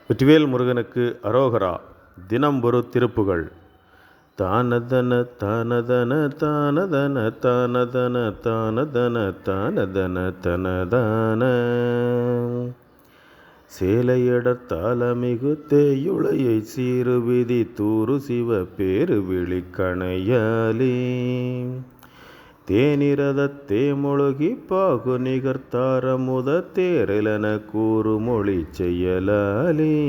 வெற்றிவேல் முருகனுக்கு அரோகரா. தினம் ஒரு திருப்புகள். தானதன தானதன தானதன தானதன தானதன தானதன தனதான சேலையடத்தாலமிகு தேயுளையை சீருவிதி தூரு சிவ பேரு விழிக்கணையாலே தேனிரத தேமொழுகி பாகு நிகர்த்தாரமுத தேரலன கூறு மொழி செய்யலாலே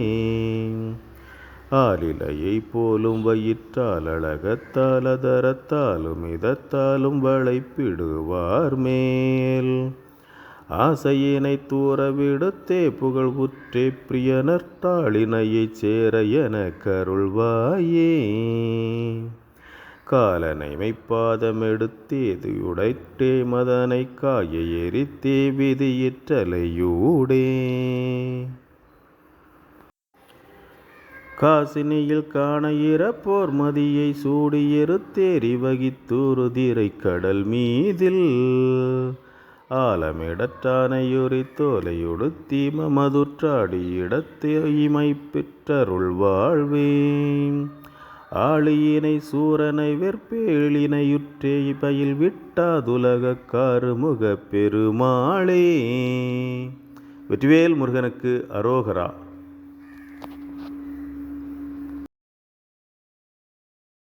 ஆலிலையை போலும் வயிற்றால் அழகத்தாலதரத்தாலும் இதத்தாலும் வளைப்பிடுவார் மேல் ஆசையினை தூரவிடுத்தே புகழ் உற்றே பிரியனர்த்தாளினையை சேர என கருள்வாயே காலனை மெய்ப்பாதமெடுத்தேது உடைத்தே மதனை காய எரித்தே விதியிற்றலையூடே காசினியில் காண இறப்போர் மதியை சூடியெருத்தேரி வகித்தூருதிரை கடல் மீதில் ஆலமிடற்றானையுரி தோலையுடுத்தி மதுற்றாடி இடத்தே இமை பெற்றருள் வாழ்வேன் ஆளியினை சூரனை வெற்பேளினையுற்றே பயில் விட்டாதுலக காருமுக பெருமாளே. வெற்றிவேல் முருகனுக்கு அரோகரா.